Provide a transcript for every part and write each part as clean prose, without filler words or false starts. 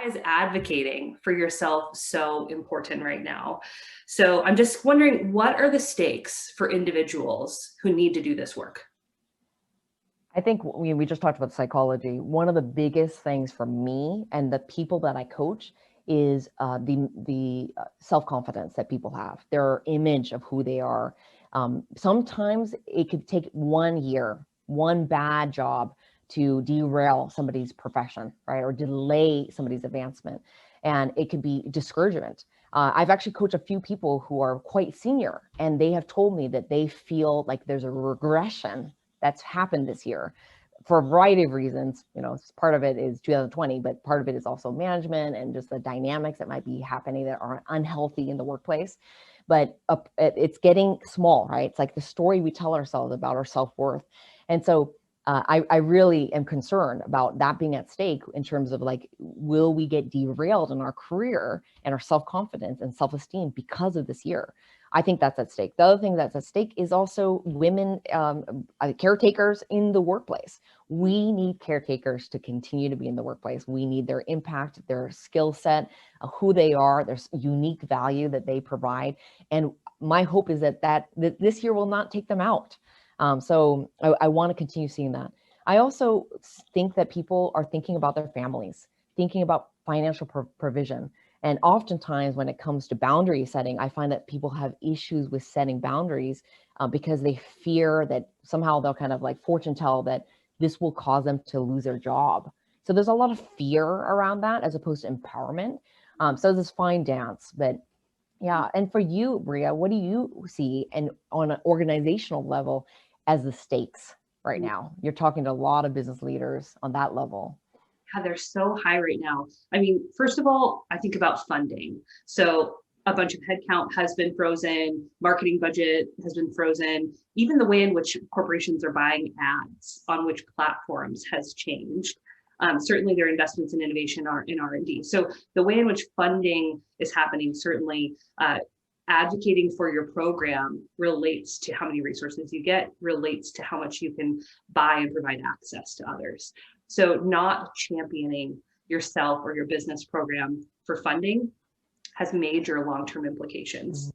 is advocating for yourself so important right now? So I'm just wondering, what are the stakes for individuals who need to do this work? I think we just talked about psychology. One of the biggest things for me and the people that I coach is the self confidence that people have, their image of who they are. Sometimes it could take 1 year, one bad job to derail somebody's profession, right, or delay somebody's advancement, and it could be discouragement. I've actually coached a few people who are quite senior, and they have told me that they feel like there's a regression that's happened this year for a variety of reasons. Part of it is 2020, but part of it is also management and just the dynamics that might be happening that are unhealthy in the workplace. But it's getting small, right? It's like the story we tell ourselves about our self-worth. And so I really am concerned about that being at stake in terms of like, will we get derailed in our career and our self-confidence and self-esteem because of this year? I think that's at stake. The other thing that's at stake is also women caretakers in the workplace. We need caretakers to continue to be in the workplace. We need their impact, their skill set, who they are, their unique value that they provide. And my hope is that this year will not take them out. So I want to continue seeing that. I also think that people are thinking about their families, thinking about financial provision. And oftentimes when it comes to boundary setting, I find that people have issues with setting boundaries because they fear that somehow they'll kind of like fortune tell that this will cause them to lose their job. So there's a lot of fear around that as opposed to empowerment. So this fine dance. But yeah, and for you, Brea, what do you see and on an organizational level as the stakes right now? You're talking to a lot of business leaders on that level. Yeah, they're so high right now. I mean, first of all, I think about funding. So a bunch of headcount has been frozen, marketing budget has been frozen, even the way in which corporations are buying ads on which platforms has changed. Certainly their investments in innovation are in R&D. So the way in which funding is happening, certainly advocating for your program relates to how many resources you get, relates to how much you can buy and provide access to others. So not championing yourself or your business program for funding has major long-term implications.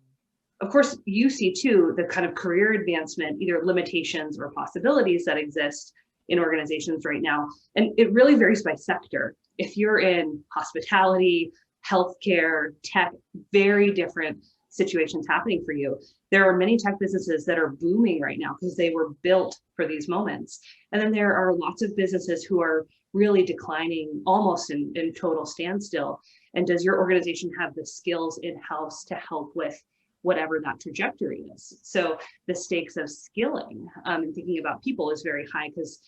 Of course, you see too the kind of career advancement, either limitations or possibilities that exist in organizations right now. And it really varies by sector. If you're in hospitality, healthcare, tech, very different situations happening for you. There are many tech businesses that are booming right now because they were built for these moments. And then there are lots of businesses who are really declining, almost in total standstill. And does your organization have the skills in-house to help with whatever that trajectory is? So the stakes of skilling and thinking about people is very high because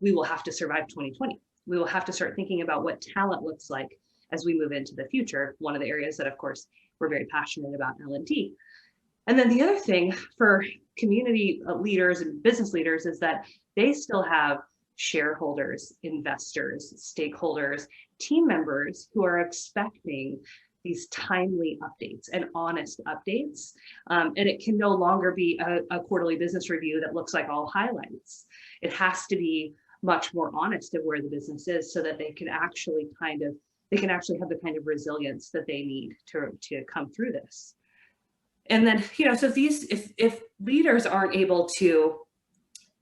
we will have to survive 2020. We will have to start thinking about what talent looks like as we move into the future. One of the areas that, of course, we're very passionate about L&D. And then the other thing for community leaders and business leaders is that they still have shareholders, investors, stakeholders, team members who are expecting these timely updates and honest updates. And it can no longer be a quarterly business review that looks like all highlights. It has to be much more honest of where the business is so that they can actually have the kind of resilience that they need to come through this. And then, so if leaders aren't able to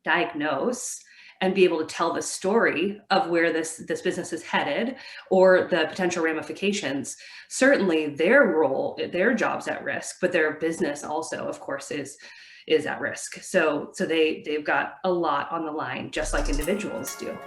diagnose and be able to tell the story of where this business is headed or the potential ramifications, certainly their job's at risk, but their business also, of course, is at risk. So they've got a lot on the line, just like individuals do.